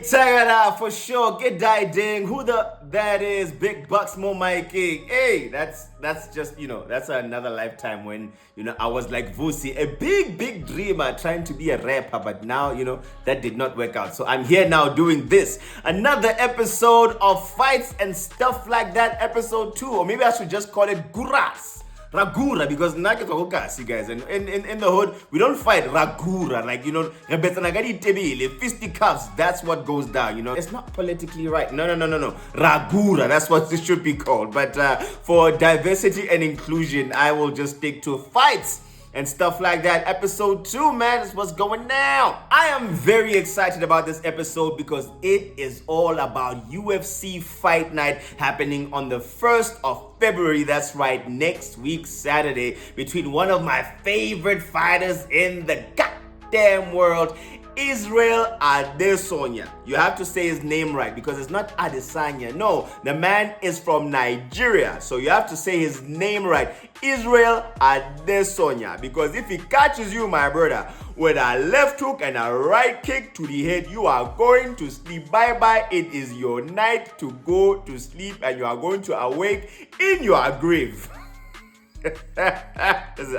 Tagada for sure. Get ding. Who that is? Big bucks more Mikey. Hey, that's just that's another lifetime when I was like Vusi, a big dreamer trying to be a rapper, but now that did not work out. So I'm here now doing this. Another episode of Fights and Stuff Like That, episode 2, or maybe I should just call it Guras. Ragura, because you guys, and in the hood we don't fight Ragura, like fisticuffs. That's what goes down. It's not politically right. No. Ragura, that's what it should be called. But for diversity and inclusion, I will just stick to fights and stuff like that. Episode 2, man, is what's going down. I am very excited about this episode because it is all about UFC Fight Night happening on the 1st of February. That's right, next week, Saturday, between one of my favorite fighters in the goddamn world, Israel Adesanya. You have to say his name right because it's not Adesanya. No, the man is from Nigeria. So you have to say his name right. Israel Adesanya. Because if he catches you, my brother, with a left hook and a right kick to the head, you are going to sleep. Bye-bye. It is your night to go to sleep and you are going to awake in your grave. Listen,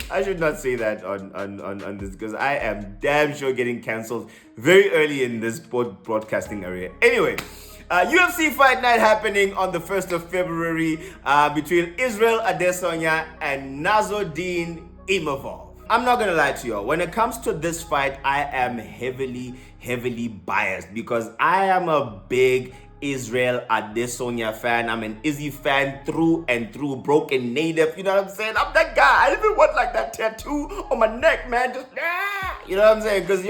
I should not say that on this because I am damn sure getting cancelled very early in this broadcasting area. Anyway, UFC Fight Night happening on the 1st of February between Israel Adesanya and Nazordine Imavov. I'm not gonna lie to y'all. When it comes to this fight, I am heavily biased because I am a big Israel Adesanya fan. I'm an Izzy fan through and through, broken native. You know what I'm saying? I'm that guy. I even want like that tattoo on my neck, man. Just you know what I'm saying? Because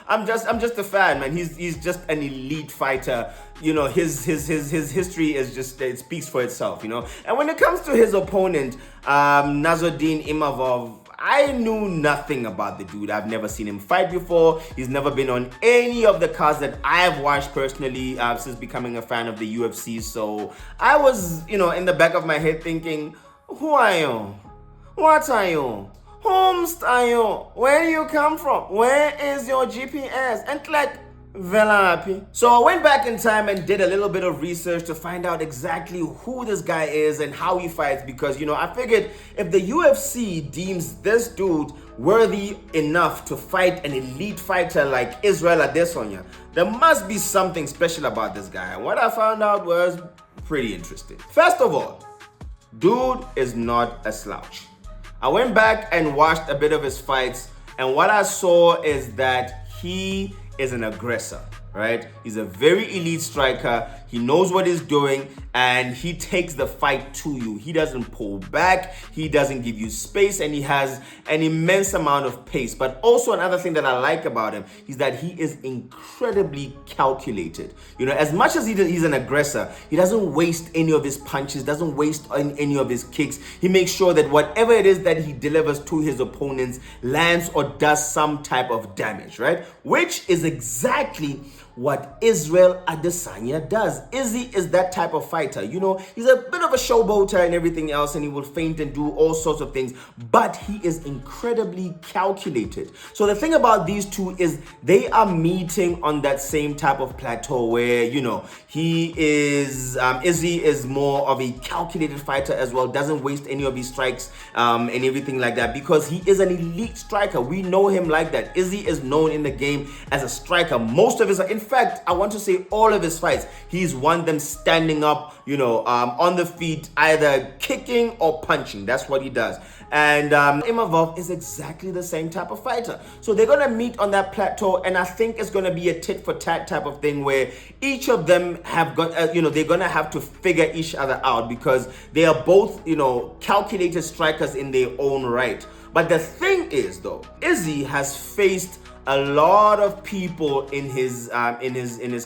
I'm just a fan, man. He's just an elite fighter. His history is just, it speaks for itself. And when it comes to his opponent, Nazordine Imavov, I knew nothing about the dude. I've never seen him fight before. He's never been on any of the cards that I've watched personally since becoming a fan of the UFC. So I was, in the back of my head thinking, who are you? What are you? Whomst are you? Where do you come from? Where is your GPS? And like, Velapi. So I went back in time and did a little bit of research to find out exactly who this guy is and how he fights because, I figured if the UFC deems this dude worthy enough to fight an elite fighter like Israel Adesanya, there must be something special about this guy. And what I found out was pretty interesting. First of all, dude is not a slouch. I went back and watched a bit of his fights, and what I saw is that he is an aggressor, right? He's a very elite striker. He knows what he's doing and he takes the fight to you. He doesn't pull back. He doesn't give you space and he has an immense amount of pace. But also another thing that I like about him is that he is incredibly calculated. As much as he's an aggressor, he doesn't waste any of his punches, doesn't waste any of his kicks. He makes sure that whatever it is that he delivers to his opponents lands or does some type of damage, right? Which is exactly what Israel Adesanya does. Izzy is that type of fighter. He's a bit of a showboater and everything else, and he will feint and do all sorts of things, but he is incredibly calculated. So the thing about these two is they are meeting on that same type of plateau where, he is, Izzy is more of a calculated fighter as well, doesn't waste any of his strikes and everything like that because he is an elite striker. We know him like that. Izzy is known in the game as a striker. Most of his, in fact, I want to say all of his fights, he's won them standing up, on the feet, either kicking or punching. That's what he does. And Imavov is exactly the same type of fighter. So they're going to meet on that plateau, and I think it's going to be a tit for tat type of thing where each of them have got, they're going to have to figure each other out because they are both, calculated strikers in their own right. But the thing is, though, Izzy has faced a lot of people in his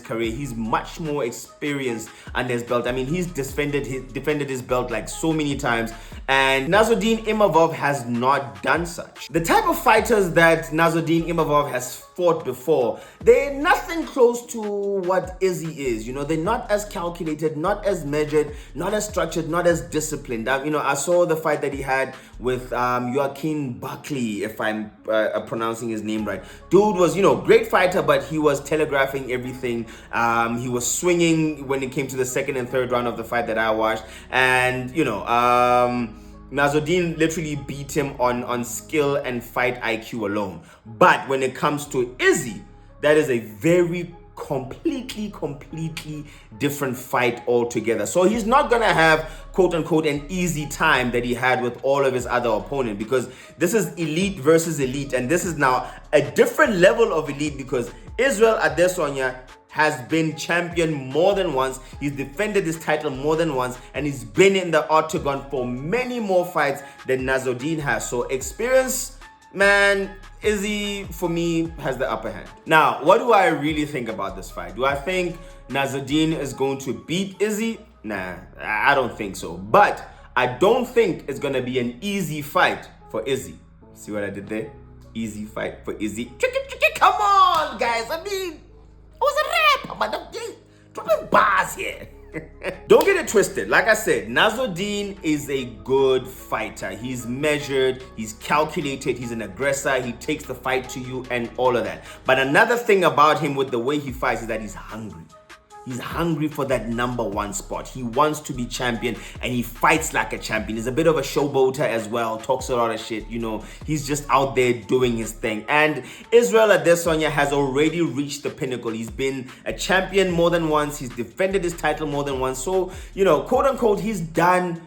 career. He's much more experienced under his belt. I mean, he's defended his belt like so many times, And Nazordine Imavov has not done such. The type of fighters that Nazordine Imavov has fought before, they're nothing close to what Izzy is. They're not as calculated, not as measured, not as structured, not as disciplined. I saw the fight that he had with Joaquin Buckley, if I'm pronouncing his name right. Dude was, great fighter, but he was telegraphing everything. He was swinging when it came to the second and third round of the fight that I watched. And, Nazordine literally beat him on skill and fight IQ alone. But when it comes to Izzy, that is a very completely different fight altogether. So he's not gonna have quote unquote an easy time that he had with all of his other opponents, because this is elite versus elite, and this is now a different level of elite, because Israel Adesanya has been champion more than once. He's defended his title more than once, and he's been in the octagon for many more fights than Nazordine has. So experience, man, Izzy, for me, has the upper hand. Now, what do I really think about this fight? Do I think Nazordine is going to beat Izzy? Nah, I don't think so. But I don't think it's going to be an easy fight for Izzy. See what I did there? Easy fight for Izzy. Come on, guys. It was a rap. I'm dropping bars here. Don't get it twisted. Like I said, Nazordine is a good fighter. He's measured, he's calculated, he's an aggressor, he takes the fight to you and all of that. But another thing about him with the way he fights is that he's hungry. He's hungry for that number one spot. He wants to be champion, and he fights like a champion. He's a bit of a showboater as well, talks a lot of shit, He's just out there doing his thing. And Israel Adesanya has already reached the pinnacle. He's been a champion more than once. He's defended his title more than once. So, quote unquote, he's done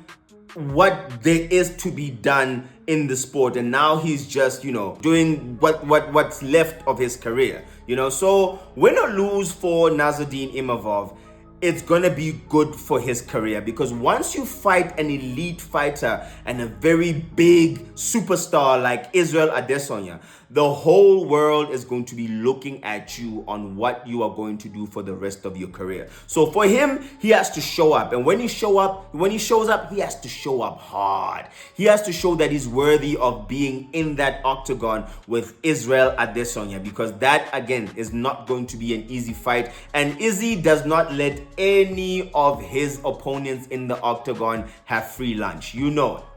what there is to be done in the sport, and now he's just doing what's left of his career. So win or lose for Nazordine Imavov, it's gonna be good for his career, because once you fight an elite fighter and a very big superstar like Israel Adesanya, the whole world is going to be looking at you on what you are going to do for the rest of your career. So for him, he has to show up, and when he shows up, he has to show up hard. He has to show that he's worthy of being in that octagon with Israel Adesanya, because that again is not going to be an easy fight, and Izzy does not let any of his opponents in the octagon have free lunch.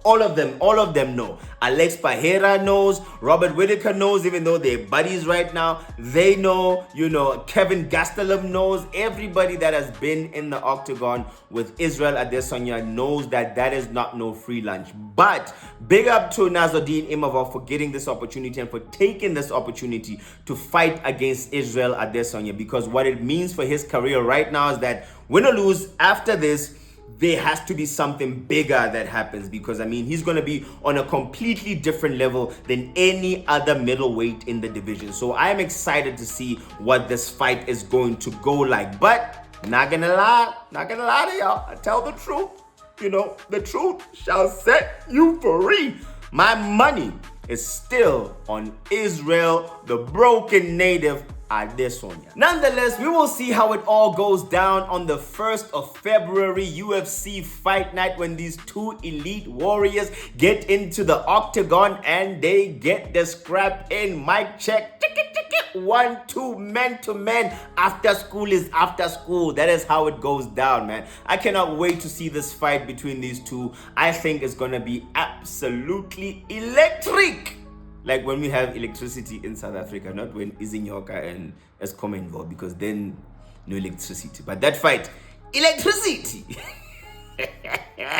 All of them know. Alex Pereira knows. Robert Whittaker knows, even though they're buddies right now. They know. Kevin Gastelum knows. Everybody that has been in the octagon with Israel Adesanya knows that is not no free lunch. But big up to Nazordine Imavov for getting this opportunity and for taking this opportunity to fight against Israel Adesanya, because what it means for his career right now is that win or lose after this, there has to be something bigger that happens, because he's going to be on a completely different level than any other middleweight in the division. So I'm excited to see what this fight is going to go like. But not gonna lie to y'all, I tell the truth. The truth shall set you free. My money is still on Israel, the broken native Adesanya. Nonetheless, we will see how it all goes down on the 1st of February, UFC Fight Night, when these two elite warriors get into the octagon and they get the scrap in. Mic check. 1, 2, man to man. After school is after school. That is how it goes down, man. I cannot wait to see this fight between these two. I think it's gonna be absolutely electric. Like when we have electricity in South Africa, not when Izinyoka and Eskom involved, because then no electricity. But that fight, electricity.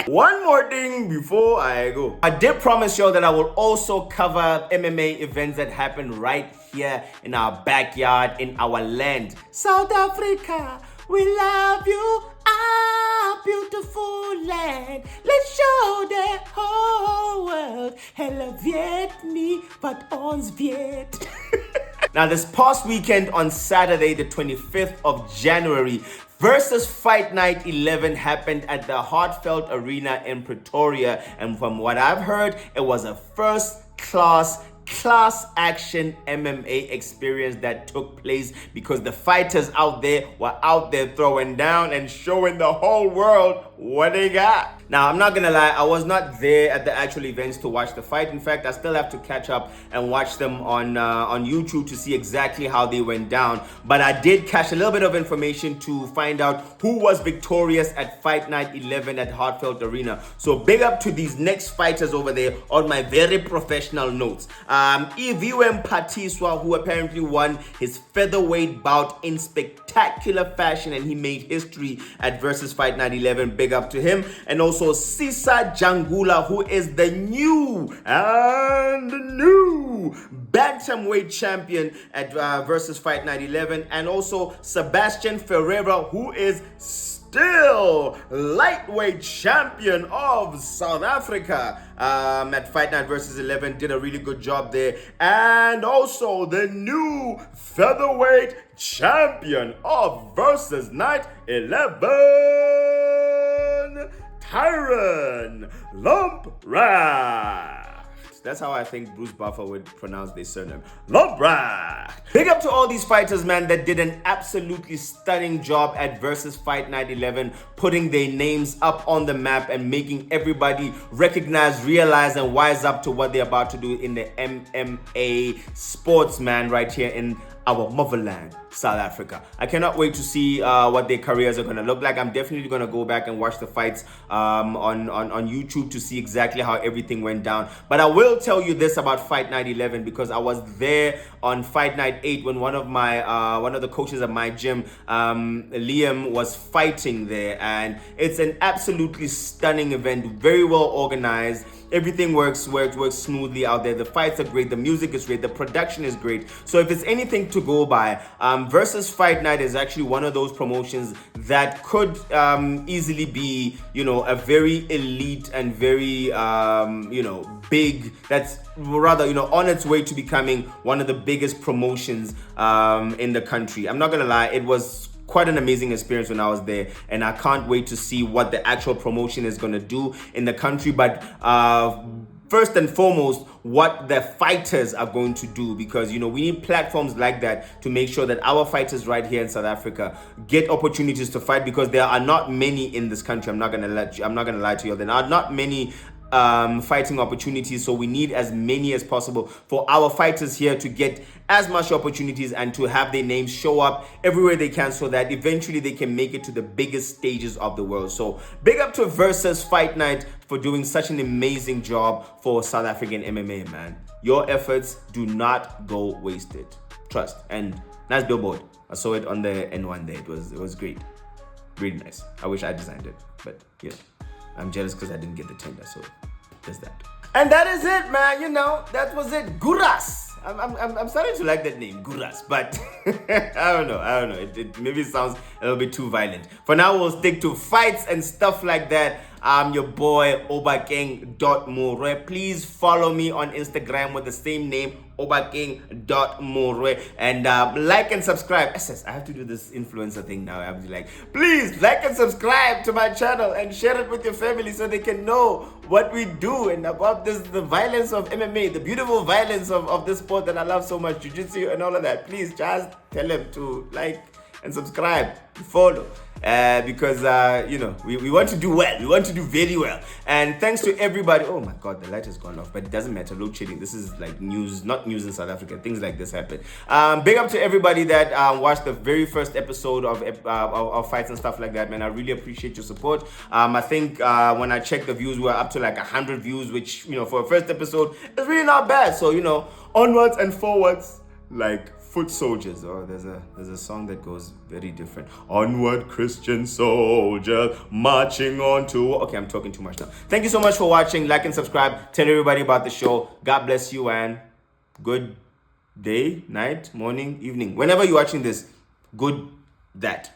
One more thing before I go. I did promise y'all that I will also cover MMA events that happen right here in our backyard, in our land. South Africa, we love you, our beautiful land. Let's show the whole world. Hella weet nie wat ons weet. Now, this past weekend on Saturday, the 25th of January, Versus Fight Night 11 happened at the Heartfelt Arena in Pretoria, and from what I've heard, it was a class action MMA experience that took place, because the fighters out there were out there throwing down and showing the whole world what they got. Now, I'm not gonna lie, I was not there at the actual events to watch the fight. In fact, I still have to catch up and watch them on YouTube to see exactly how they went down. But I did catch a little bit of information to find out who was victorious at Fight Night 11 at Hartfeld Arena. So big up to these next fighters over there on my very professional notes. Eviwem Patiswa, who apparently won his featherweight bout in spectacular fashion, and he made history at Versus Fight Night 11. Big up to him. And also Sisa Jangula, who is the new bantamweight champion at Versus Fight Night 11. And also Sebastian Ferreira, who is still lightweight champion of South Africa at Fight Night Versus 11. Did a really good job there. And also the new featherweight champion of Versus Night 11, Tyron Lompracht. That's how I think Bruce Buffer would pronounce their surname. Lompracht. Big up to all these fighters, man, that did an absolutely stunning job at Versus Fight Night 11, putting their names up on the map and making everybody recognize, realize, and wise up to what they're about to do in the MMA sports, man, right here in our motherland, South Africa. I cannot wait to see what their careers are going to look like. I'm definitely going to go back and watch the fights on YouTube to see exactly how everything went down. But I will tell you this about Fight Night 11, because I was there on Fight Night 8 when one of the coaches at my gym, Liam, was fighting there, and it's an absolutely stunning event, very well organized. Everything works smoothly out there. The fights are great. The music is great. The production is great. So if it's anything to go by, Versus Fight Night is actually one of those promotions that could easily be, a very elite and very, big. That's rather, on its way to becoming one of the biggest promotions in the country. I'm not gonna lie, it was quite an amazing experience when I was there, and I can't wait to see what the actual promotion is going to do in the country. But first and foremost, what the fighters are going to do, because we need platforms like that to make sure that our fighters right here in South Africa get opportunities to fight, because there are not many in this country. I'm not gonna lie to you. There are not many fighting opportunities, so we need as many as possible for our fighters here to get as much opportunities and to have their names show up everywhere they can, so that eventually they can make it to the biggest stages of the world. So big up to Versus Fight Night for doing such an amazing job for South African MMA, man. Your efforts do not go wasted, trust. And nice billboard, I saw it on the N1 there. It was great, really nice. I wish I designed it, but yeah, I'm jealous because I didn't get the tender, so there's that. And that is it, man. That was it. Guras. I'm starting to like that name, Guras, but I don't know. It maybe sounds a little bit too violent. For now, we'll stick to fights and stuff like that. I'm your boy, obakeng.more. Please follow me on Instagram with the same name, obakeng.more. And like and subscribe. I have to do this influencer thing now. I have to please like and subscribe to my channel and share it with your family so they can know what we do and about the violence of MMA, the beautiful violence of this sport that I love so much, jiu-jitsu and all of that. Please just tell them to like and subscribe, follow, because we want to do well. We want to do very well. And thanks to everybody. Oh my God, the light has gone off, but it doesn't matter. Load shedding. This is like news, not news in South Africa. Things like this happen. Big up to everybody that watched the very first episode of fights and stuff like that, man. I really appreciate your support. I think when I checked the views, we were up to 100 views, which for a first episode is really not bad. So onwards and forwards, like foot soldiers. Oh, there's a song that goes very different. Onward, Christian soldier, marching on to... Okay, I'm talking too much now. Thank you so much for watching. Like and subscribe. Tell everybody about the show. God bless you, and good day, night, morning, evening. Whenever you're watching this, good that.